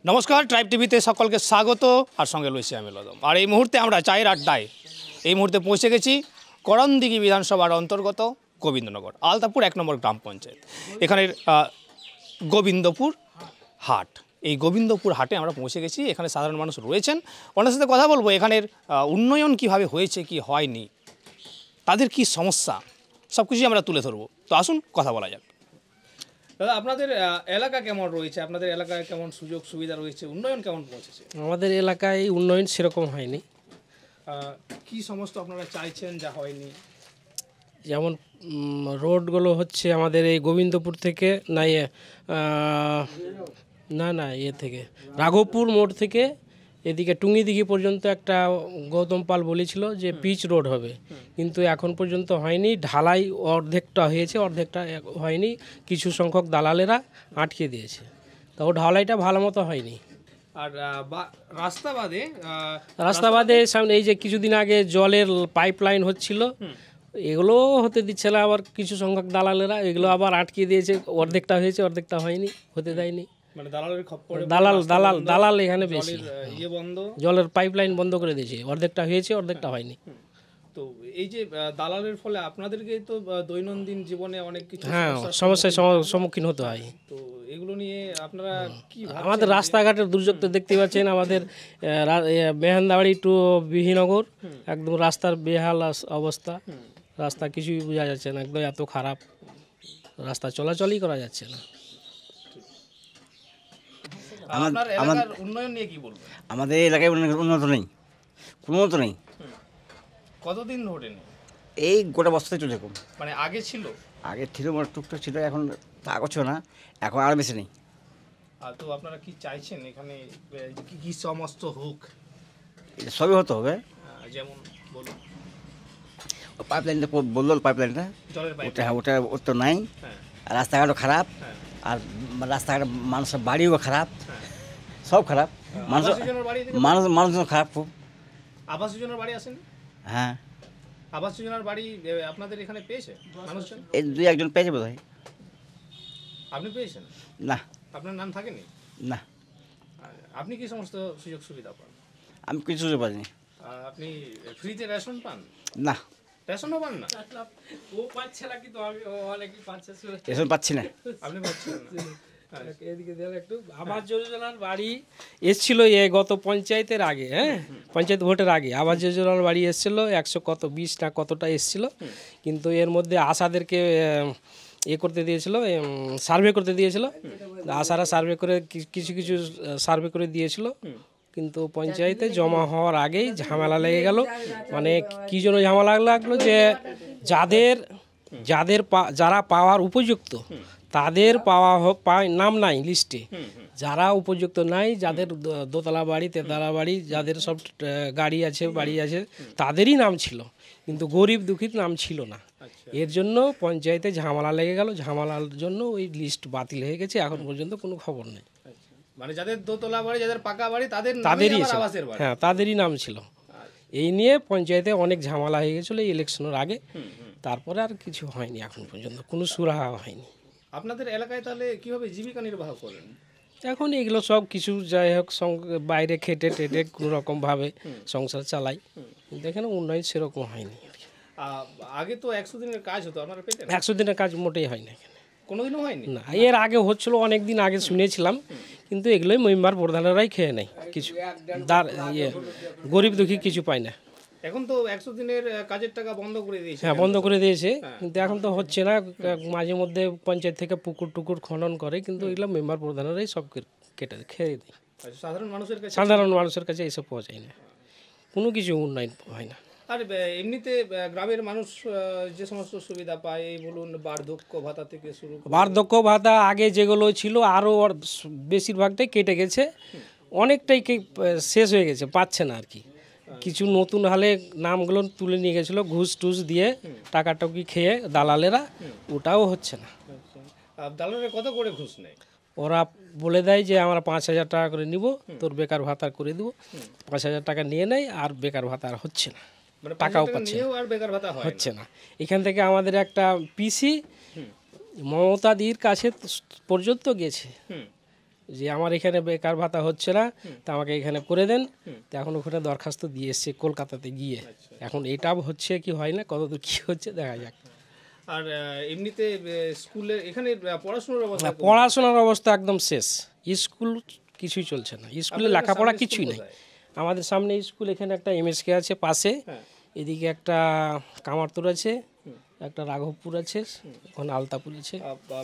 নমস্কার, ট্রাইব টিভিতে সকলকে স্বাগত। আর সঙ্গে রয়েছে আমি লদম। আর এই মুহূর্তে আমরা চায়ের আড্ডায় এই মুহূর্তে পৌঁছে গেছি করণদিঘি বিধানসভার অন্তর্গত গোবিন্দনগর আলতাপুর 1 নম্বর গ্রাম পঞ্চায়েত। এখানের গোবিন্দপুর হাট। এই গোবিন্দপুর হাটে আমরা পৌঁছে গেছি। এখানে সাধারণ মানুষ রয়েছেন, ওনার সাথে কথা বলবো। এখানের উন্নয়ন কিভাবে হয়েছে, কি হয়নি, তাদের কি সমস্যা, সব কিছুই আমরা তুলে ধরবো। তো আসুন কথা বলা যাক। দাদা, আপনাদের এলাকা কেমন রয়েছে? আপনাদের এলাকায় কেমন সুযোগ সুবিধা রয়েছে? উন্নয়ন কেমন পৌঁছেছে? আমাদের এলাকায় উন্নয়ন সেরকম হয়নি। কি সমস্ত আপনারা চাইছেন যা হয়নি? যেমন রোডগুলো হচ্ছে আমাদের এই গোবিন্দপুর থেকে ইয়ে থেকে রাঘবপুর মোড় থেকে এদিকে টুঙ্গিদিঘি পর্যন্ত একটা গৌতম পাল বলেছিল যে পিচ রোড হবে, কিন্তু এখন পর্যন্ত হয়নি। ঢালাই অর্ধেকটা হয়েছে, অর্ধেকটা হয়নি। কিছু সংখ্যক দালালেরা আটকে দিয়েছে, তাও ঢালাইটা ভালো মতো হয়নি। আর রাস্তা বাদে সামনে এই যে কিছুদিন আগে জলের পাইপ লাইন হচ্ছিল, এগুলো হতে দিচ্ছে না। আবার কিছু সংখ্যক দালালেরা এগুলো আবার আটকে দিয়েছে। অর্ধেকটা হয়েছে, অর্ধেকটা হয়নি, হতে দেয়নি। মানে দালালের খপ্পরে দালাল এখানে বেশি। বন্ধ, জলের পাইপ লাইন বন্ধ করে দিয়েছে। অর্ধেকটা হয়েছে, অর্ধেকটা হয়নি। তো এই যে দালালের ফলে আপনাদেরকে তো দৈনন্দিন জীবনে অনেক কিছু সমস্যার সম্মুখীন হতে হয়। তো এগুলো নিয়ে আপনারা কি ভাবছেন? আমাদের রাস্তাঘাটের দুর্যোগ তো দেখতে পাচ্ছেন। আমাদের মেহেন্দাবাড়ি টু বিহিনগর একদম রাস্তার বেহাল অবস্থা। রাস্তা কিছুই বোঝা যাচ্ছে না, একদম এত খারাপ রাস্তা, চলাচলই করা যাচ্ছে না। আপনার এলাকার উন্নয়ন নিয়ে কি বলবেন? আমাদের এলাকায় উন্নত নেই, কোনো উন্নত নেই। কতদিন ধরে নেই? এই গোটা বস্তায় চলে এরকম। মানে আগে ছিল? আগে ছিল, মানে টুকটাক ছিল, এখন আগছ না, এখন আরও বেশি নেই। আর তো আপনারা কি চাইছেন এখানে কি কি সমস্ত হোক? এটা সবই হতে হবে। যেমন বলুন। পাইপ লাইনটা বললো, পাইপ লাইনটা ওটা ওর তো নাই। আর রাস্তাঘাটও খারাপ। আর রাস্তাঘাট মানুষের বাড়িও খারাপ, সব খারাপ। মানুষজন খারাপ খুব। আবাস যোজনার বাড়ি আসেন? হ্যাঁ, আবাস যোজনার বাড়ি আপনাদের এখানে পেয়েছে মানুষজন? এই 2-1 পেয়েছে বোধ হয়। আপনি পেয়েছেন? না। আপনার নাম থাকেনি? না। আপনি কি সমস্ত সুযোগ সুবিধা পান? আমি কিছু পাইনি। আপনি ফ্রিতে রেশন পান? না। রেশনও পান না? ও পাচ্ছে না, কিন্তু আমি অনেকেই পাচ্ছে। রেশন পাচ্ছি না। আপনি পাচ্ছেন না? এদিকে দেখ একটু। আবাস যোজনার বাড়ি এসেছিল গত পঞ্চায়েতের আগে, পঞ্চায়েত ভোটের আগে আবাস যোজনার বাড়ি এসেছিল 120 না কতটা এসেছিল। কিন্তু এর মধ্যে আশাদেরকে করতে দিয়েছিল, সার্ভে করতে দিয়েছিল। আশারা সার্ভে করে কিছু সার্ভে করে দিয়েছিল, কিন্তু পঞ্চায়েতে জমা হওয়ার আগেই ঝামেলা লেগে গেল। মানে কী জন্য ঝামেলা লাগলো, যে যারা পাওয়ার উপযুক্ত তাদের নাম নাই লিস্টে। যারা উপযুক্ত নাই, যাদের দোতলা বাড়ি, তেতলা বাড়ি, যাদের সব গাড়ি আছে, বাড়ি আছে, তাদেরই নাম ছিল, কিন্তু গরিব দুঃখীর নাম ছিল না। এর জন্য পঞ্চায়েতে ঝামেলা লেগে গেল। ঝামেলার জন্য ওই লিস্ট বাতিল হয়ে গেছে। এখন পর্যন্ত কোনো খবর নেই। মানে যাদের দোতলা বাড়ি, যাদের পাকা বাড়ি, তাদেরই তাদেরই নাম ছিল। এই নিয়ে পঞ্চায়েতে অনেক ঝামেলা হয়ে গেছিলো এই ইলেকশনের আগে। তারপরে আর কিছু হয়নি, এখন পর্যন্ত কোনো সুরাহা হয়নি। আপনাদের এলাকায় তাহলে কিভাবে জীবিকা নির্বাহ করেন? এখন এগুলো সব কিছু যাই হোক, বাইরে খেটে টেটে কোনো রকমভাবে সংসার চালাই, কিন্তু এখানে উন্নয়ন সেরকম হয়নি। আগে তো 100 দিনের কাজ হতো, আপনারা পেতেন? 100 দিনের কাজ মোটেই হয় না এখানে, কোনোদিনও হয়নি। না, এর আগে হচ্ছিল, অনেক দিন আগে শুনেছিলাম, কিন্তু এগুলোই মেম্বার প্রধানেরাই খেয়ে নেয়। কিছু গরিব দুঃখী কিছু পায় না। এখন তো 100 দিনের কাজের টাকা বন্ধ করে দিয়েছে। হ্যাঁ, বন্ধ করে দিয়েছে, কিন্তু এখন তো হচ্ছে না। মাঝে মধ্যে পঞ্চায়েত থেকে পুকুর টুকুর খনন করে, কিন্তু এগুলো মেম্বার প্রধানেরাই সব কেটে খেয়ে দেয়। সাধারণ মানুষের কাছে এইসব পাওয়া যায় না, কোনো কিছু উন্নয়ন হয় না। আর এমনিতে গ্রামের মানুষ যে সমস্ত সুবিধা পায়, এই বলুন বার্ধক্য ভাতা থেকে শুরু করে। বার্ধক্য ভাতা আগে যেগুলো ছিল আরও বেশিরভাগটাই কেটে গেছে, অনেকটাই শেষ হয়ে গেছে, পাচ্ছে না আর কি। কিছু নতুন হালে নামগুলো তুলে নিয়ে গেছিলো ঘুষ টুস দিয়ে, টাকাটুকি খেয়ে দালালেরা, ওটাও হচ্ছে না। দালালেরা কত করে ঘুষ নেয়? ওরা বলে দেয় যে আমরা 5,000 টাকা করে নিব, তোর বেকার ভাতা করে দেবো। 5,000 টাকা নিয়ে নেয়, আর বেকার ভাতা আর হচ্ছে না, টাকাও পাচ্ছে না, হচ্ছে না। এখান থেকে আমাদের একটা পিসি মমতাদির কাছে পর্যন্ত গেছে, যে আমার এখানে বেকার ভাতা হচ্ছে না, তা আমাকে এখানে করে দেন। তো এখন ওখানে দরখাস্ত দিয়ে এসছে কলকাতাতে গিয়ে। এখন এটা হচ্ছে কি হয় না, কতদূর কী হচ্ছে দেখা যাক। আর এমনিতে স্কুলে এখানে পড়াশোনার অবস্থা পড়াশোনার অবস্থা একদম শেষ, স্কুল কিছুই চলছে না, স্কুলে লেখাপড়া কিছুই নেই। আমাদের সামনে স্কুল, এখানে একটা MSK আছে পাশে, এদিকে একটা কামারতুর আছে, একটা রাঘবপুর আছে, ওখানে আলতাপুর আছে।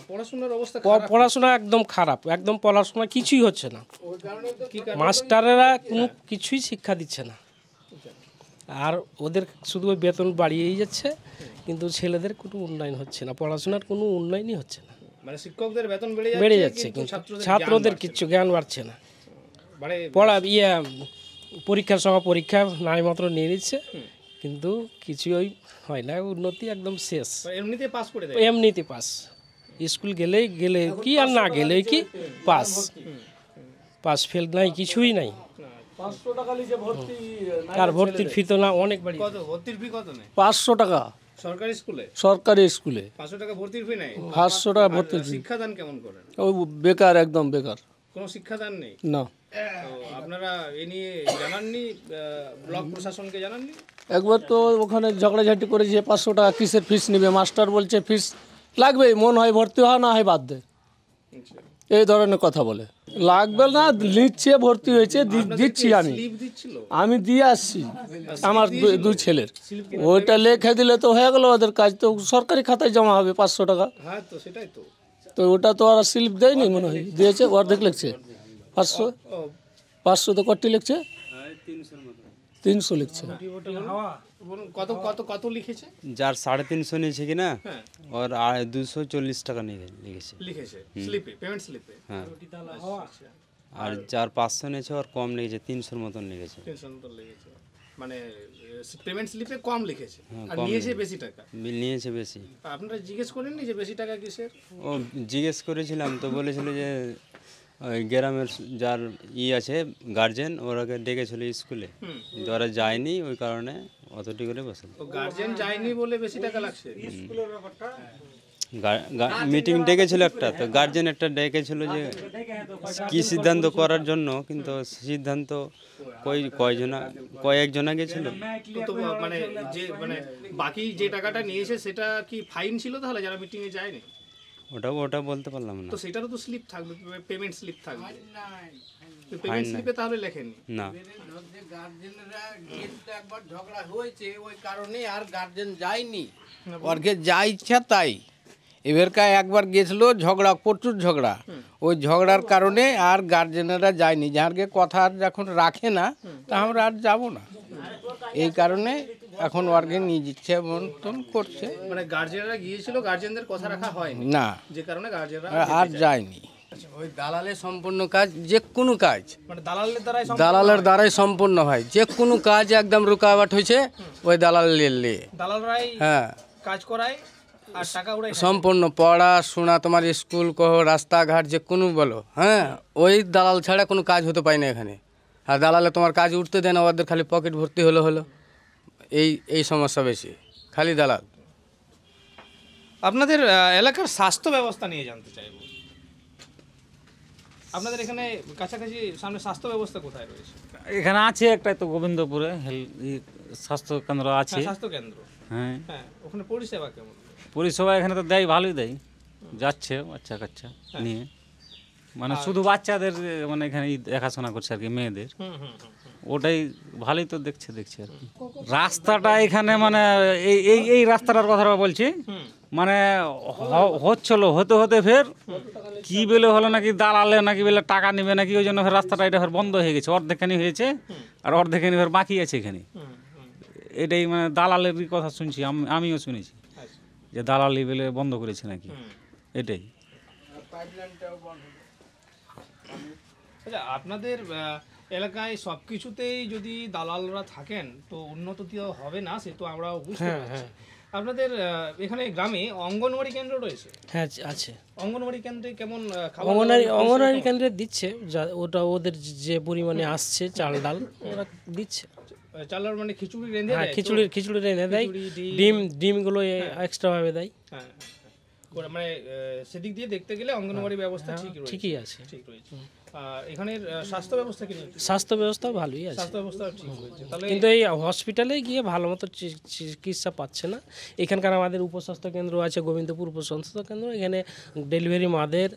পড়াশোনার অবস্থা পড়াশোনা একদম খারাপ, একদম পড়াশোনা কিছুই হচ্ছে না, মাস্টাররা কোনো কিছুই শিক্ষা দিচ্ছে না। আর ওদের শুধু ওই বেতন বাড়িয়েই যাচ্ছে, কিন্তু ছেলেদের কোনো উন্নয়ন হচ্ছে না, পড়াশোনার কোনো উন্নয়নই হচ্ছে না। মানে শিক্ষকদের বেতন বেড়ে যাচ্ছে কিন্তু ছাত্রদের কিচ্ছু জ্ঞান বাড়ছে না। পড়া পরীক্ষার সময় পরীক্ষা নাই মাত্র নিয়ে নিচ্ছে, কিন্তু কিছুই হয় না, উন্নতি একদম শেষ। এমনিতে পাস করে দেয়, এমনিতে পাস, স্কুল গেলে কি আর না গেলে কি পাস, পাস ফেল নাই, কিছুই নাই। 500 টাকা লিখে ভর্তি, আর ভর্তির ফি তো না অনেক বাড়ি। কত ভর্তির ফি কত নেয় 500 টাকা সরকারি স্কুলে? সরকারি স্কুলে 500 টাকা ভর্তির ফি নেয়। 500 টাকা ভর্তির ফি। শিক্ষাদান কেমন করেন? ওই বেকার, একদম বেকার, কোনো শিক্ষাদান নেই। না। তো আপনারা এ নিয়ে জানাননি, ব্লক প্রশাসনকে জানাননি? একবার তো ওখানে ঝগড়াঝাটি করেছে, 500 টাকা কিসের ফিস নেবে, মাস্টার বলছে ফিস লাগবেই, মন হয় ভর্তি হয়, না হয় বাদ দেয়, এই ধরনের কথা বলে। লাগবে না, নিচ্ছে, ভর্তি হয়েছে, দিচ্ছি স্লিপ দিচ্ছিল, আমি দিয়ে আসছি আমার দুই ছেলের, ওইটা লেখে দিলে তো হয়ে গেল ওদের কাজ, তো সরকারি খাতায় জমা হবে 500 টাকা। হ্যাঁ তো সেটাই তো। তো ওটা তো আর স্লিপ দেয়নি, মনে হয় দিয়েছে, অর্ধেক লিখছে, 500 তো কটি লিখছে, 300 লিখছে। কত কত কত লিখেছে? যার 350 নিয়েছে কিনা ওর 240 টাকা নিয়ে লিখেছে স্লিপে, পেমেন্ট স্লিপে। হ্যাঁ, আর যার 500 নিয়েছে ওর কম লিখেছে, 300-র মতন লিখেছে। 300 মতন লিখেছে, মানে পেমেন্ট স্লিপে কম লিখেছে, আর নিয়েছে বেশি টাকা। নিয়েছে বেশি। আপনারা জিজ্ঞেস করেননি যে বেশি টাকা কিসের? ও জিজ্ঞেস করেছিলাম, তো বলেছিল যে ওই গ্রামের যার আছে গার্জেন, ওরাকে ডেকেছিল স্কুলে, কিন্তু ওরা যায়নি, ওই কারণে অতটি করে বসে। তো গার্জেন যায়নি বলে বেশি টাকা লাগছে? মিটিং ডেকেছিল একটা, তো গার্জেন একটা ডেকেছিল যে কি সিদ্ধান্ত করার জন্য, কিন্তু সিদ্ধান্ত কয়েকজনা গেছিল। তো মানে যে মানে বাকি যে টাকাটা নিয়েছে সেটা কি ফাইন ছিল তাহলে যারা মিটিং এ যায়নি? ওটা বলতে পারলাম না। তো সেটারও তো স্লিপ থাকবে, পেমেন্ট স্লিপ থাকবে, পেমেন্ট স্লিপে তাহলে লেখেনি না। গার্জেনরা একবার ঝগড়া হয়েছে, ওই কারণে আর গার্জেন যায়নি, ওরকে যা ইচ্ছা তাই। এবারকার একবার গেছিল, ঝগড়া, প্রচুর ঝগড়া, ওই ঝগড়ার কারণে আর গার্জেনেরা যায়নি, যাহারকে কথা আর যখন রাখে না তা আমরা আর যাব না, এই কারণে এখন ওয়ার্কে নিয়ে যাচ্ছে মতন করছে। মানে গার্জেনরা গিয়েছিল, গার্জেনদের কথা রাখা হয়নি না, যে কারণে গার্জেনরা আর যায়নি। ওই দালালের সম্পূর্ণ কাজ, যে কোনো কাজ মানে দালালের দ্বারাই সম্পূর্ণ হয়, যে কোনো কাজ একদম রুকাওয়াট হয়েছে ওই দালালরাই হ্যাঁ কাজ করায় আর টাকা উড়ায় সম্পূর্ণ। পড়াশোনা, তোমার স্কুল কহ, রাস্তাঘাট, যে কোনো বলো, হ্যাঁ ওই দালাল ছাড়া কোনো কাজ হতে পায় না এখানে। আর দালালে তোমার কাজ উঠতে দেয় না, ওদের খালি পকেট ভর্তি হলো, এই সমস্যা বেশি, খালি দালাল। আপনাদের এলাকার স্বাস্থ্য ব্যবস্থা নিয়ে জানতে চাইব। আপনাদের এখানে কাছাকাছি সামনে স্বাস্থ্য ব্যবস্থা কোথায় রয়েছে? এখানে আছে একটা, তো গোবিন্দপুরে স্বাস্থ্য কেন্দ্র আছে। স্বাস্থ্য কেন্দ্র, হ্যাঁ, হ্যাঁ, ওখানে পরিষেবা কেমন? পরিষেবা এখানে তো দেয়, ভালোই দেয়, যাচ্ছে বাচ্চা কাচ্চা নিয়ে, মানে শুধু বাচ্চাদের মানে এখানে দেখাশোনা করছে আর কি, মেয়েদের, ওটাই ভালোই তো দেখছে আর কি। রাস্তাটা এখানে মানে এই রাস্তাটার কথাটা বলছি, মানে হতে হতে ফের কি বলে হলো নাকি দালালে নাকি বলে টাকা নেবে নাকি, ওই জন্য ফের রাস্তাটা এটা ফের বন্ধ হয়ে গেছে, অর্ধেকখানি হয়েছে আর অর্ধেকখানি ফের বাকি আছে এখানে। এটাই মানে দালালের কথা শুনছি, আমিও শুনেছি যে দালালি বলে বন্ধ করেছে নাকি, এটাই। আচ্ছা, আপনাদের এলাকায় সব কিছুতেই যদি দালালরা থাকেন তো উন্নতি তো হবে না, সে তো আমরাও বুঝতে পারছি। আপনাদের এখানে গ্রামে অঙ্গনওয়াড়ি কেন্দ্র রয়েছে? হ্যাঁ আছে। অঙ্গনওয়াড়ি কেন্দ্রে কেমন অঙ্গনওয়াড়ি কেন্দ্রে দিচ্ছে, ওটা ওদের যে পরিমাণে আসছে চাল ডাল ওরা দিচ্ছে। চাল ডাল মানে খিচুড়ি রেঁধে দেয়? খিচুড়ি রেঁধে দেয়, ডিমগুলো এক্সট্রা ভাবে দেয়। হ্যাঁ, মানে সেদিক দিয়ে দেখতে গেলে অঙ্গনওয়াড়ি ব্যবস্থা ঠিকই আছে। ঠিক রয়েছে। আর এখানের স্বাস্থ্য ব্যবস্থা কি রয়েছে? স্বাস্থ্য ব্যবস্থা ভালোই আছে, স্বাস্থ্য ব্যবস্থা ঠিক রয়েছে। তাহলে কিন্তু এই হসপিটালে গিয়ে ভালো মতো চিকিৎসা পাচ্ছে না। এখানকার আমাদের উপস্বাস্থ্য কেন্দ্র আছে, গোবিন্দপুর উপস্বাস্থ্য কেন্দ্র, এখানে ডেলিভারি মাদের,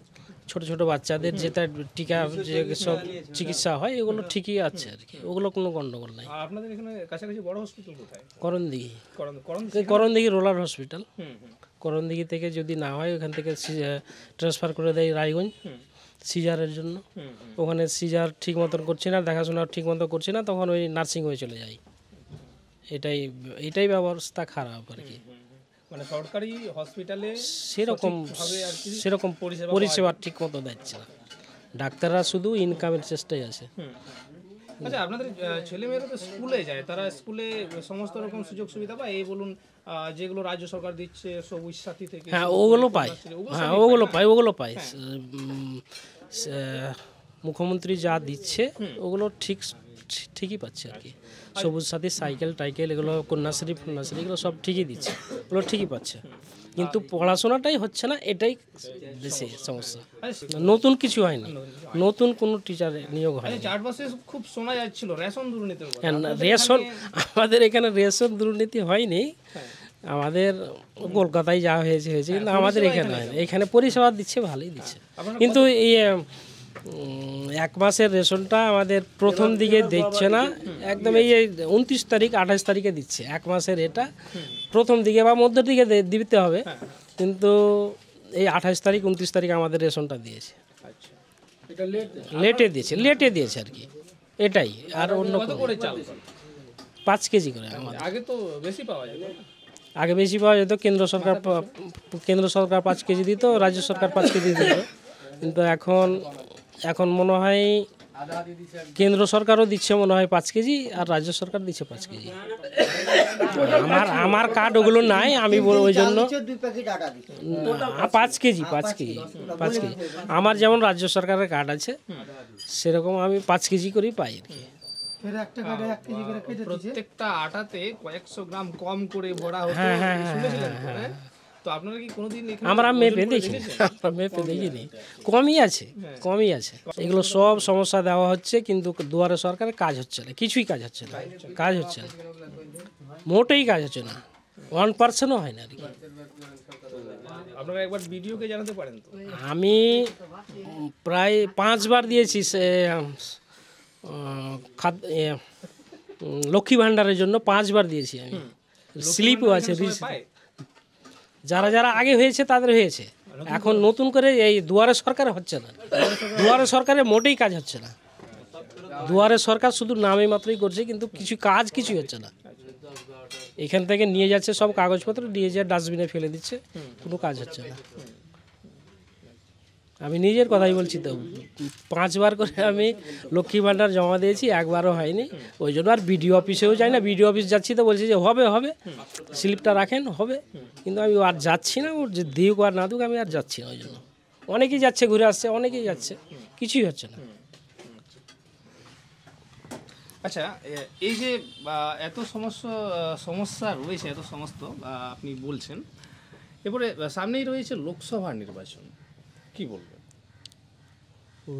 ছোট ছোট বাচ্চাদের যেটা টিকা যে সব চিকিৎসা হয় এগুলো ঠিকই আছে আর কি, ওগুলো কোনো গণ্ডগোল নাই। আর আপনাদের এখানে কাছাকাছি বড় হসপিটাল কোথায়? করণদিঘি, করণ করণদিঘি রোলার হসপিটাল। করণদিঘি থেকে যদি না হয় ওখান থেকে ট্রান্সফার করে দেয় রায়গঞ্জ সিজারের জন্য। ওখানে সিজার ঠিক মতন করছে না, দেখাশোনা ঠিক মতো করছে না, তখন ওই নার্সিং হয়ে চলে যায়। এটাই ব্যবস্থা খারাপ আর কি। মানে সরকারি হসপিটালে সেরকম পরিষেবা ঠিক মতো দিচ্ছে না, ডাক্তাররা শুধু ইনকামের চেষ্টায় আছে। আচ্ছা, আপনাদের ছেলেমেয়েরা তো স্কুলে যায়, তারা স্কুলে সমস্ত রকম সুযোগ সুবিধা পায়, এই বলুন যেগুলো রাজ্য সরকার দিচ্ছে সবুজ সাথী থেকে? হ্যাঁ, ওগুলো পায়, হ্যাঁ ওগুলো পায়। মুখ্যমন্ত্রী যা দিচ্ছে ওগুলো ঠিকই পাচ্ছে আর কি। সবুজ সাথী, সাইকেল টাইকেল, এগুলো কন্যাশ্রী ফন্যাশ্রী এগুলো সব ঠিকই দিচ্ছে, ওগুলো ঠিকই পাচ্ছে, কিন্তু পড়াশোনাটাই হচ্ছে না, এটাই বেশি সমস্যা। নতুন কিছু হয় না, নতুন কোনো টিচার নিয়োগ হয় না। চারপাশে খুব শোনা যাচ্ছিল রেশন দুর্নীতি। রেশন, আমাদের এখানে রেশন দুর্নীতি হয়নি, আমাদের কলকাতায় যা হয়েছে কিন্তু আমাদের এখানে হয় না। এখানে পরিষেবা দিচ্ছে, ভালোই দিচ্ছে, কিন্তু এই 1 মাসের রেশনটা আমাদের প্রথম দিকে দিচ্ছে না, একদম এই 29 তারিখ 28 তারিখে দিচ্ছে 1 মাসের, এটা প্রথম দিকে বা মধ্য দিকে দিতে হবে, কিন্তু এই 28 তারিখ 29 তারিখ আমাদের রেশনটা দিয়েছে, লেটে দিয়েছে আর কি, এটাই। আর অন্য 5 কেজি করে আমাদের। আগে তো বেশি পাওয়া যেত, আগে বেশি পাওয়া যেত, কেন্দ্র সরকার 5 কেজি দিত, রাজ্য সরকার 5 কেজি দিত, কিন্তু এখন মনে হয় কেন্দ্র সরকারও দিচ্ছে মনে হয় 5 কেজি, আর রাজ্য সরকার দিচ্ছে 5 কেজি। আমার কার্ড ওগুলো নাই, আমি ওই জন্য 5 কেজি আমার যেমন রাজ্য সরকারের কার্ড আছে সেরকম আমি 5 কেজি করেই পাই আর কি। প্রত্যেকটা আটাতে কয়েকশো গ্রাম কম করে ভরা হতো, শুনেছিলেন তো? তো আপনারা কি কোনোদিন আমরা মেপে দেখিনি, কমই আছে। এগুলো সব সমস্যা দেওয়া হচ্ছে, কিন্তু দুয়ারে সরকারের কাজ হচ্ছে না, কিছুই কাজ হচ্ছে না, মোটেই কাজ হচ্ছে না, 1%ও হয় না আর কি। আপনারা একবার ভিডিওকে জানাতে পারেন তো? আমি প্রায় 5 বার দিয়েছি লক্ষ্মী ভাণ্ডারের জন্য, 5 বার দিয়েছি আমি, স্লিপও আছে। যারা আগে হয়েছে তাদের হয়েছে, এখন নতুন করে এই দুয়ারে সরকারে হচ্ছে না, দুয়ারে সরকারে মোটেই কাজ হচ্ছে না, দুয়ারে সরকার শুধু নামে মাত্রই করছে, কিন্তু কিছুই হচ্ছে না। এখান থেকে নিয়ে যাচ্ছে সব কাগজপত্র, নিয়ে যা ডাস্টবিনে ফেলে দিচ্ছে, কোনো কাজ হচ্ছে না। আমি নিজের কথাই বলছি তো, 5 বার করে আমি লক্ষ্মী ভাণ্ডার জমা দিয়েছি, একবারও হয়নি। ওই জন্য আর বিডিও অফিসেও যাই না, বিডিও অফিস যাচ্ছি তো বলছি যে হবে স্লিপটা রাখেন, হবে, কিন্তু আমি আর যাচ্ছি না, ওর যে দিক আর না দিক আমি আর যাচ্ছি না। ওই জন্য অনেকেই যাচ্ছে, ঘুরে আসছে, অনেকেই যাচ্ছে, কিছুই হচ্ছে না। আচ্ছা, এই যে এত সমস্যা রয়েছে, এত সমস্ত আপনি বলছেন, এরপরে সামনেই রয়েছে লোকসভা নির্বাচন, কি বলবেন?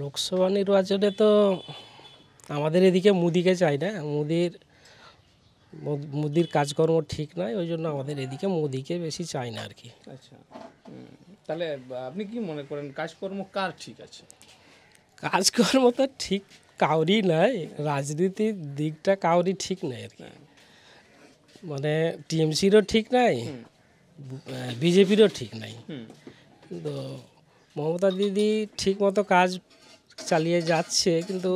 লোকসভা নির্বাচনে তো আমাদের এদিকে মোদিকে চাই না, মোদির কাজকর্ম ঠিক নয়, ওই জন্য আমাদের এদিকে মোদিকে বেশি চাই না আর কি। আচ্ছা, তাহলে আপনি কি মনে করেন কাজকর্ম কার ঠিক আছে? কাজকর্ম তো ঠিক কাউরি নাই, রাজনীতির দিকটা কাউরি ঠিক নাই আর কি, মানে টিএমসিরও ঠিক নাই, বিজেপিরও ঠিক নাই, কিন্তু মমতা দিদি ঠিক মতো কাজ চালিয়ে যাচ্ছে, কিন্তু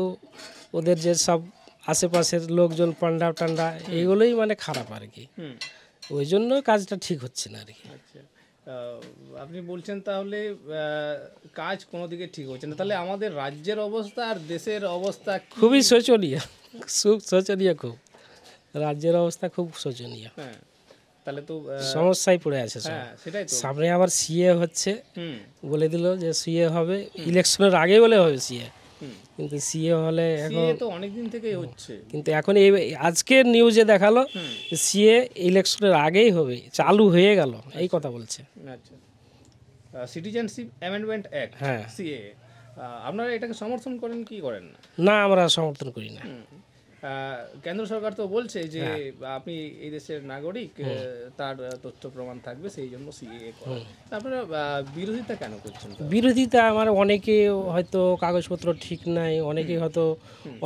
ওদের যে সব আশেপাশের লোকজন পান্ডা টান্ডা এইগুলোই মানে খারাপ আর কি, ওই জন্য কাজটা ঠিক হচ্ছে না আর কি। আচ্ছা, আপনি বলছেন তাহলে কাজ কোনো দিকে ঠিক হচ্ছে না, তাহলে আমাদের রাজ্যের অবস্থা আর দেশের অবস্থা খুবই শোচনীয়, খুব রাজ্যের অবস্থা খুব শোচনীয়। হ্যাঁ, তাহলে তো সমস্যায় পড়ে আছে সব। সেটাই তো, সামনে আবার সিএ হচ্ছে, বলে দিল যে সিএ হবে, ইলেকশনের আগে বলে হবে সিএ, কিন্তু সিএ হলে এখন তো অনেকদিন থেকেই হচ্ছে, কিন্তু এখন এই আজকের নিউজে দেখালো সিএ ইলেকশনের আগেই হবে, চালু হয়ে গেল, এই কথা বলছে। আচ্ছা, সিটিজেনশিপ অ্যামেন্ডমেন্ট অ্যাক্ট, হ্যাঁ। সিএএ, আপনারা এটাকে সমর্থন করেন কি করেন না? না, আমরা সমর্থন করি না। কেন্দ্র সরকার তো বলছে যে আপনি এই দেশের নাগরিক, তার তথ্য প্রমাণ থাকবে, সেই জন্য সিএএ করেন। আপনারা বিরোধিতা কেন করছেন? বিরোধিতা আমার অনেকে হয়তো কাগজপত্র ঠিক নাই, অনেকে হয়তো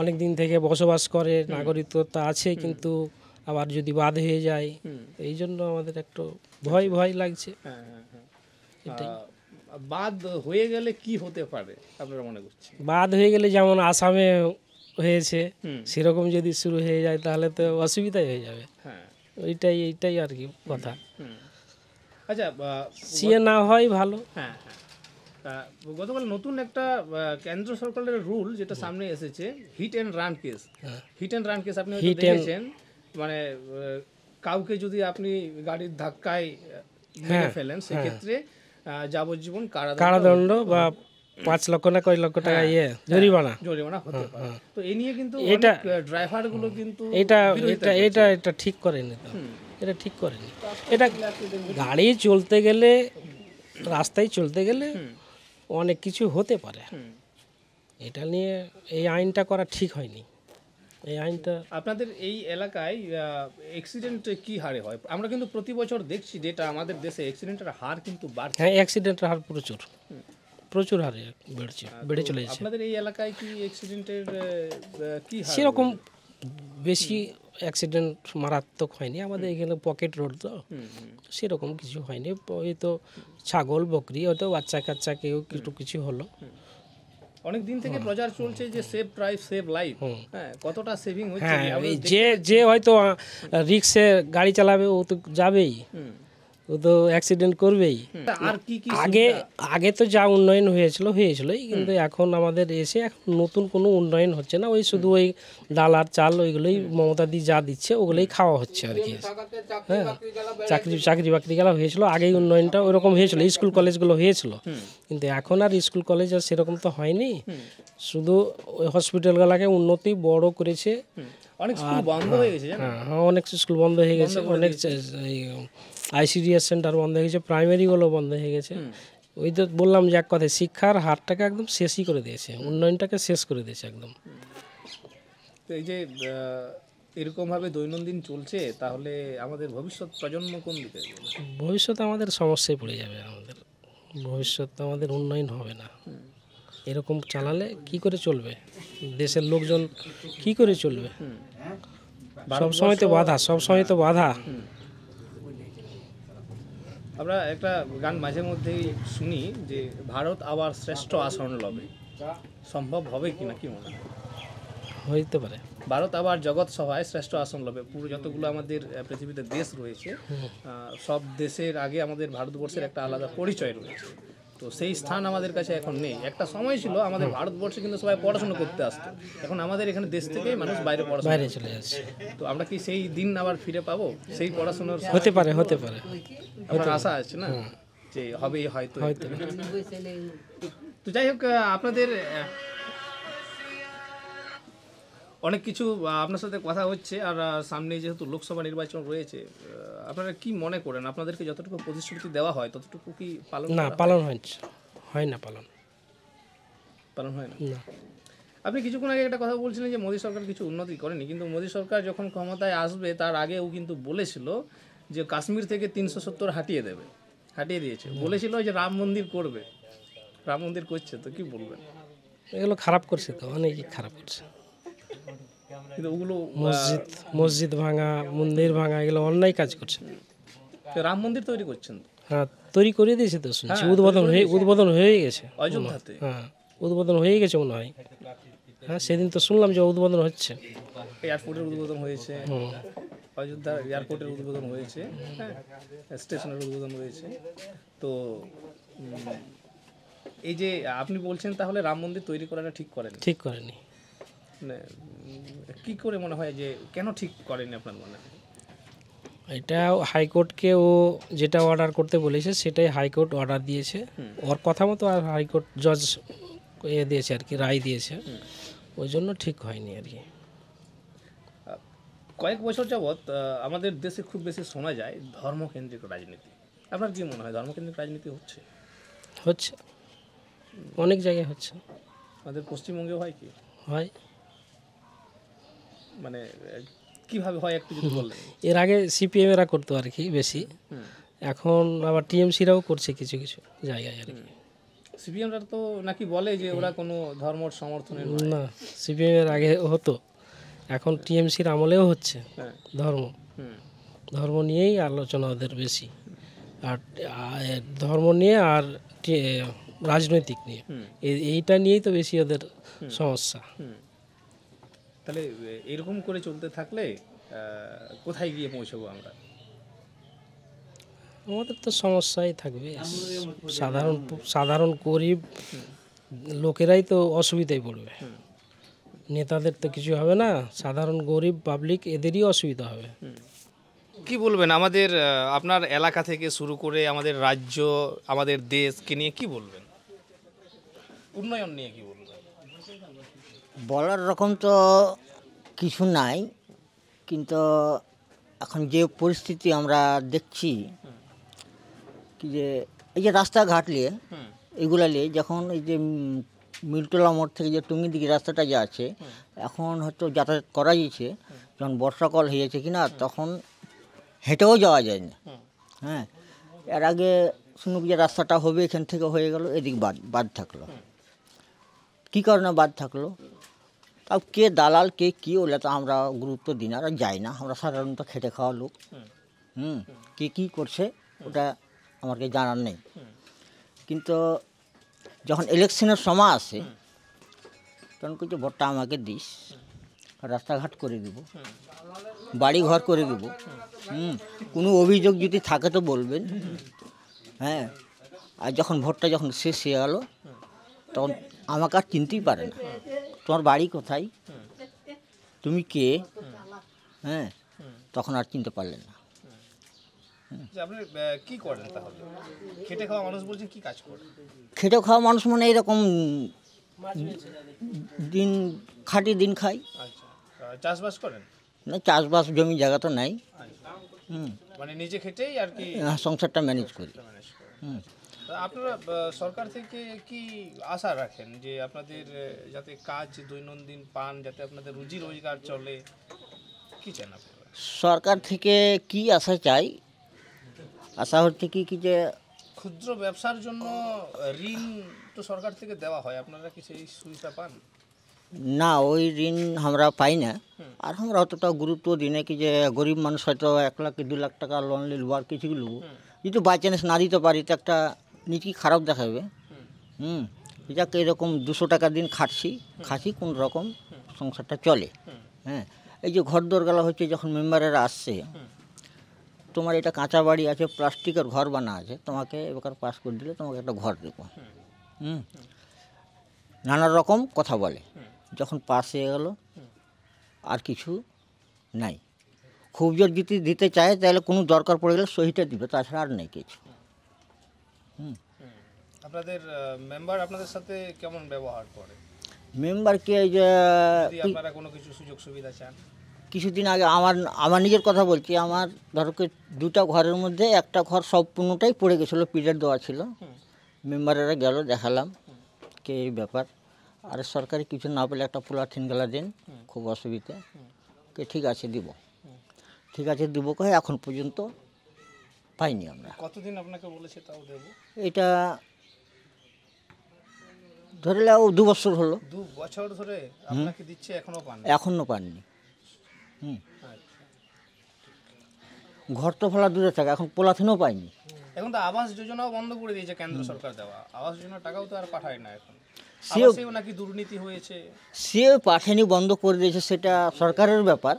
অনেক দিন থেকে বসবাস করে, নাগরিকত্ব আছে, কিন্তু আবার যদি বাদ হয়ে যায়, এই জন্য আমাদের একটু ভয় ভয় লাগছে। হ্যাঁ হ্যাঁ হ্যাঁ। বাদ হয়ে গেলে কি হতে পারে আপনারা মনে করছেন? বাদ হয়ে গেলে যেমন আসামে হয়েছে সেরকম যদি শুরু হয়ে যায় তাহলে তো অসুবিধাই হয়ে যাবে। হ্যাঁ, এইটাই আর কি কথা। আচ্ছা, সিএ না হয় ভালো। হ্যাঁ হ্যাঁ, গতকাল নতুন একটা কেন্দ্র সরকারের রুল যেটা সামনে এসেছে, hit and run case. Hit and run case আপনি হয়তো দেখেছেন, মানে কাউকে যদি আপনি গাড়ির ধাক্কায় মেরে ফেলেন, সেক্ষেত্রে যাবজ্জীবন কারাদণ্ড বা 5 লক্ষ না কয় লক্ষ টাকা জরিমানা হতে পারে। তো এই নিয়ে কিন্তু ড্রাইভার গুলো কিন্তু এটা ঠিক করেনি তো, এটা ঠিক করেনি। এটা গাড়ি চলতে গেলে, রাস্তায় চলতে গেলে অনেক কিছু হতে পারে, এটা নিয়ে এই আইনটা করা ঠিক হয়নি। এই আইনটা আপনাদের এই এলাকায় অ্যাক্সিডেন্ট কি হারে হয়? আমরা কিন্তু প্রতি বছর দেখছি ডেটা, আমাদের দেশে অ্যাক্সিডেন্টের হার কিন্তু বাড়ছে। হ্যাঁ, অ্যাক্সিডেন্টের হার প্রচুর হারে বেড়ে চলে যাচ্ছে। আপনাদের এই এলাকায় কি অ্যাক্সিডেন্টের কি হার? সেরকম বেশি অ্যাক্সিডেন্ট মারাত্মক হয়নি আমাদের এখানে, পকেট রোড তো সেরকম কিছু হয়নি। ওই তো ছাগল বকরি, হয়তো বাচ্চা কাচ্চা কেউ কিছু হলো। অনেক দিন থেকে প্রচার চলছে যে সেভ ড্রাইভ সেভ লাইফ, হ্যাঁ, কতটা সেভিং হচ্ছে? হ্যাঁ, যে হয়তো রিক্সে গাড়ি চালাবে ও তো যাবেই, ও তো অ্যাক্সিডেন্ট করবেই। আর কি কি আগে তো যা উন্নয়ন হয়েছিলই, কিন্তু এখন আমাদের এসে এখন নতুন কোনো উন্নয়ন হচ্ছে না। ওই শুধু ওই ডাল আর চাল ওইগুলোই মমতা দি যা দিচ্ছে ওগুলোই খাওয়া হচ্ছে আর কি। হ্যাঁ, চাকরি বাকরি গেলা হয়েছিল, আগেই উন্নয়নটা ওইরকম হয়েছিল, স্কুল কলেজগুলো হয়েছিল, কিন্তু এখন আর স্কুল কলেজ আর সেরকম তো হয়নি। শুধু ওই হসপিটালগুলোকে উন্নতি বড় করেছে। অনেক স্কুল বন্ধ হয়ে গেছে। হ্যাঁ, অনেক স্কুল বন্ধ হয়ে গেছে, অনেক আইসিডিএস সেন্টার বন্ধ হয়ে গেছে, প্রাইমারিগুলো বন্ধ হয়ে গেছে। ওই তো বললাম যে এক কথায় শিক্ষার হারটাকে একদম শেষই করে দিয়েছে, উন্নয়নটাকে শেষ করে দিয়েছে একদম। তো এই যে এরকমভাবে দৈনন্দিন চলছে, তাহলে আমাদের ভবিষ্যৎ প্রজন্ম কোন দিকে? ভবিষ্যৎ আমাদের সমস্যায় পড়ে যাবে, আমাদের ভবিষ্যৎ আমাদের উন্নয়ন হবে না। এরকম চালালে কি করে চলবে? দেশের লোকজন কি করে চলবে? সবসময় তো বাধা। আমরা একটা গান মাঝে মধ্যেই শুনি যে ভারত আবার শ্রেষ্ঠ আসন লবে, সম্ভব হবে কিনা, কি মনে হয়? হইতে পারে। ভারত আবার জগৎ সভায় শ্রেষ্ঠ আসন লবে। পুরো যতগুলো আমাদের পৃথিবীতে দেশ রয়েছে, সব দেশের আগে আমাদের ভারতবর্ষের একটা আলাদা পরিচয় রয়েছে। তো সেই স্থান আমাদের কাছে এখন নেই। একটা সময় ছিল আমাদের ভারতবর্ষে কিন্তু সবাই পড়াশোনা করতে আসতো, এখন আমাদের এখানে দেশ থেকেই মানুষ বাইরে চলে যাচ্ছে। তো আমরা কি সেই দিন আবার ফিরে পাবো? সেই পড়াশোনার হতে পারে আমার আশা আছে না যে হবেই হয়তো। তো যাই হোক, আপনাদের অনেক কিছু আপনার সাথে কথা হচ্ছে, আর সামনে যেহেতু লোকসভা নির্বাচন রয়েছে, আপনারা কি মনে করেন আপনাদেরকে যতটুকু প্রতিশ্রুতি দেওয়া হয় ততটুকু কি পালন হয় না? পালন হয় না। আপনি কিছুক্ষণ আগে একটা কথা বলছিলেন যে মোদী সরকার কিছু উন্নতি করেনি, কিন্তু মোদী সরকার যখন ক্ষমতায় আসবে তার আগেও কিন্তু বলেছিল যে কাশ্মীর থেকে 370 হাটিয়ে দিয়েছে। বলেছিল যে রাম মন্দির করবে, রাম মন্দির করছে। তো কি বলবেন? এগুলো খারাপ করছে, তো অনেকই খারাপ করছে। কিন্তু ওগুলো মসজিদ ভাঙা, মন্দির ভাঙা, এগুলো অন্যায় কাজ করছে। রাম মন্দির তৈরি করছেন? হ্যাঁ, তৈরি করে দিয়েছে তো শুনছি, উদ্বোধন হয়ে গেছে অযোধ্যাতে। হ্যাঁ, উদ্বোধন হয়ে গেছে মনে হয়। হ্যাঁ, সেদিন তো শুনলাম যে উদ্বোধন হচ্ছে, এয়ারপোর্টের উদ্বোধন হয়েছে, অযোধ্যার এয়ারপোর্টের উদ্বোধন হয়েছে, হ্যাঁ, স্টেশনের উদ্বোধন হয়েছে। তো এই যে আপনি বলছেন তাহলে রাম মন্দির তৈরি করাটা ঠিক করেনি, কি করে মনে হয় যে কেন ঠিক করেনি আপনার মনে হয়? এটা হাইকোর্টকে ও যেটা অর্ডার করতে বলেছে সেটাই হাইকোর্ট অর্ডার দিয়েছে, ওর কথা মতো আর হাইকোর্ট জজ দিয়েছে আর কি, রায় দিয়েছে, ওই জন্য ঠিক হয়নি আর কি। কয়েক বছর যাবৎ আমাদের দেশে খুব বেশি শোনা যায় ধর্মকেন্দ্রিক রাজনীতি। আপনার কি মনে হয় ধর্মকেন্দ্রিক রাজনীতি হচ্ছে? হচ্ছে, অনেক জায়গায় হচ্ছে, আমাদের পশ্চিমবঙ্গে হয় কি, হয়। মানে কিভাবে হয় একটু যদি বললেন। এর আগে সিপিএমেরা করতো আর কি বেশি, এখন আবার টিএমসিরাও করছে কিছু কিছু জায়গায় আর কি। সিপিএমরা তো নাকি বলে যে ওরা কোনো ধর্ম সমর্থনের নয়। না, সিপিএমের আগে হতো, এখন টিএমসির আমলেও হচ্ছে। হ্যাঁ। ধর্ম নিয়েই আলোচনা ওদের বেশি, আর ধর্ম নিয়ে আর রাজনৈতিক নিয়ে, এইটা নিয়েই তো বেশি ওদের সমস্যা। তাহলে এরকম করে চলতে থাকলে কোথায় গিয়ে পৌঁছবো আমরা? আমাদের তো সমস্যাই থাকবে, সাধারণ গরিব লোকেরাই তো অসুবিধায় পড়বে, নেতাদের তো কিছু হবে না, সাধারণ গরিব পাবলিক এদেরই অসুবিধা হবে। কি বলবেন আমাদের আপনার এলাকা থেকে শুরু করে আমাদের রাজ্য, আমাদের দেশকে নিয়ে কি বলবেন, উন্নয়ন নিয়ে কি বলবেন? বলার রকম তো কিছু নাই, কিন্তু এখন যে পরিস্থিতি আমরা দেখছি কি যে এই যে রাস্তাঘাট নিয়ে এগুলা নিয়ে, যখন এই যে মিলটোলা মোড় থেকে যে টুঙ্গি দিকে রাস্তাটা যে আছে, এখন হয়তো যাতায়াত করা যাচ্ছে, যখন বর্ষাকাল হয়েছে কি না, তখন হেঁটেও যাওয়া যায় না। হ্যাঁ, এর আগে শুনুক যে রাস্তাটা হবে, এখান থেকে হয়ে গেল, এদিক বাদ থাকলো। কী কারণে বাদ থাকলো? তাও কে দালাল কে কী, ওগুলো তো আমরা গুরুত্ব দিই না, আর যাই না, আমরা সাধারণত খেটে খাওয়া লোক। কে কী করছে ওটা আমাকে জানার নেই। কিন্তু যখন ইলেকশনের সময় আসে, তখন কিছু ভোটটা আমাকে দিস, রাস্তাঘাট করে দিব, বাড়ি ঘর করে দিব, কোনো অভিযোগ যদি থাকে তো বলবেন। হ্যাঁ, আর যখন ভোটটা যখন শেষ হয়ে গেল, তখন আমাকে আর চিনতেই পারে না, তোমার বাড়ি কোথায়, তুমি কে, হ্যাঁ, তখন আর চিনতে পারলেন না। আপনি কি করেন তাহলে? খেটে খাওয়া মানুষ বলছেন, কি কাজ করেন? খেটে খাওয়া মানুষ মানে এরকম দিন খাটি দিন খাই। আচ্ছা, চাষবাস করেন? না, চাষবাস জমি জায়গা তো নাই, মানে নিজে খেটেই আর কি সংসারটা ম্যানেজ করি। আপনারা সরকার থেকে কি আশা রাখেন যে আপনাদের যাতে কাজ দৈনন্দিন পান, যাতে আপনাদের রুজি রোজগার চলে, কি চান আপনারা? সরকার থেকে কি আশা চাই? আশা হচ্ছে কি যে ক্ষুদ্র ব্যবসার জন্য ঋণ তো সরকার থেকে দেওয়া হয়, আপনারা কি সেই সুবিধা পান? না, ওই ঋণ আমরা পাই না, আর আমরা অতটা গুরুত্ব দিই না। কি যে গরিব মানুষ হয়তো 1 লাখ কি 2 লাখ টাকা লোন নিল আর কিছু নেবো, যদি বাই চান্স না দিতে পারি তো একটা নিজেকে খারাপ দেখাবে। যাকে এরকম 200 টাকা দিন খাচ্ছি কোন রকম সংসারটা চলে। হ্যাঁ, এই যে ঘর দোরগালা হচ্ছে, যখন মেম্বারেরা আসছে, তোমার এটা কাঁচা বাড়ি আছে, প্লাস্টিকের ঘর বানা আছে, তোমাকে এবার পাস করে দিলে তোমাকে একটা ঘর দেবো, নানা রকম কথা বলে। যখন পাস হয়ে গেল আর কিছু নাই। খুব জোর যদি দিতে চায় তাহলে কোনো দরকার পড়ে গেলে সহিটা দিবে, তাছাড়া আর নেই কিছু। আপনাদের মেম্বার আপনাদের সাথে কেমন ব্যবহার করে? মেম্বারকে এই যে যদি আপনারা কোনো কিছু সুযোগ সুবিধা চান? কিছুদিন আগে আমার নিজের কথা বলছি, আমার ধরো 2টা ঘরের মধ্যে একটা ঘর সম্পূর্ণটাই পড়ে গেছিলো, পিলার দেওয়া ছিল। মেম্বারেরা গেল, দেখালাম কে এই ব্যাপার, আর সরকারি কিছু না পেলে একটা পলিথিন গেলা দেন, খুব অসুবিধা। কে ঠিক আছে দিব কহে এখন পর্যন্ত পাইনি আমরা। কতদিন আপনাকে বলেছে তাও দেবো? এটা ধরে নাও 2 বছর হলো। 2 বছর ধরে আপনাকে দিচ্ছে, এখনো পাননি? ঘর তো ফেলা দূরে থাকে, এখন পলিথিনও পাইনি। এখন তো আবাস যোজনাও বন্ধ করে দিয়েছে কেন্দ্র সরকার দেওয়া, আবাস যোজনার টাকাও তো আর পাঠায় না এখন। সেও নাকি দুর্নীতি হয়েছে, সে পাঠানি, বন্ধ করে দিয়েছে, সেটা সরকারের ব্যাপার।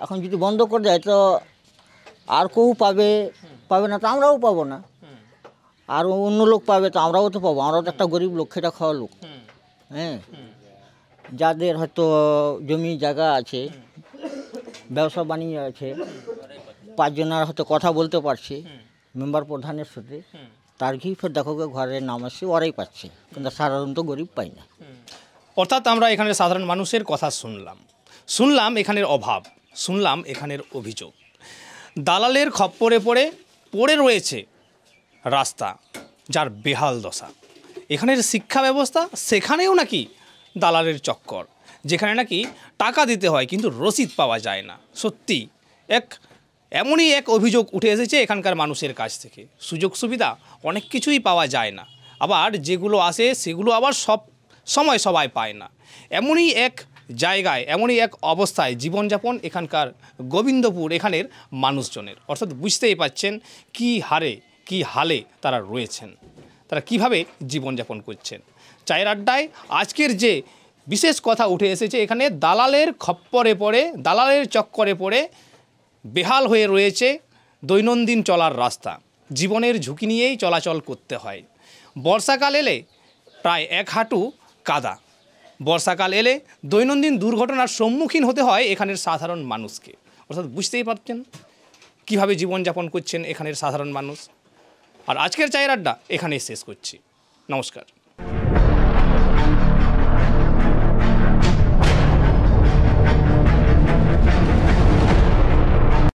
এখন যদি বন্ধ করে দেয় তো আর কেউ পাবে না, তো আমরাও পাবো না, আর অন্য লোক পাবে তো আমরাও তো পাবো। আমরাও তো একটা গরিব লোক, খেটা খাওয়া লোক। হ্যাঁ, যাদের হয়তো জমি জায়গা আছে, ব্যবসা বাণিজ্য আছে, 5 জনের হয়তো কথা বলতে পারছে মেম্বার প্রধানের সাথে, তার কি ফের দেখো ঘরের নাম আসছে, ওরাই পাচ্ছে, কিন্তু সাধারণত গরিব পাই না। অর্থাৎ আমরা এখানে সাধারণ মানুষের কথা শুনলাম এখানের অভাব, শুনলাম এখানের অভিযোগ। দালালের খপ্পরে পড়ে রয়েছে রাস্তা, যার বেহাল দশা। এখানের শিক্ষা ব্যবস্থা, সেখানেও নাকি দালালের চক্কর, যেখানে নাকি টাকা দিতে হয় কিন্তু রসিদ পাওয়া যায় না। সত্যি এমনই এক অভিযোগ উঠে এসেছে এখানকার মানুষের কাছ থেকে। সুযোগ সুবিধা অনেক কিছুই পাওয়া যায় না, আবার যেগুলো আসে সেগুলো আবার সব সময় সবাই পায় না। এমনই এক জায়গায়, এমনই এক অবস্থায় জীবনযাপন এখানকার গোবিন্দপুর এখানের মানুষজনের। অর্থাৎ বুঝতেই পাচ্ছেন কী হারে কী হালে তারা রয়েছেন, তারা কিভাবে জীবনযাপন করছেন। চায়ের আড্ডায় আজকের যে বিশেষ কথা উঠে এসেছে, এখানে দালালের খপ্পরে পড়ে, দালালের চক্করে পড়ে বেহাল হয়ে রয়েছে দৈনন্দিন চলার রাস্তা। জীবনের ঝুঁকি নিয়েই চলাচল করতে হয়। বর্ষাকাল এলে প্রায় 1 হাঁটু কাদা। বর্ষাকাল এলে দৈনন্দিন দুর্ঘটনার সম্মুখীন হতে হয় এখানের সাধারণ মানুষকে। অর্থাৎ বুঝতেই পারছেন কীভাবে জীবনযাপন করছেন এখানের সাধারণ মানুষ। আর আজকের চায়ের আড্ডা এখানেই শেষ করছি। নমস্কার।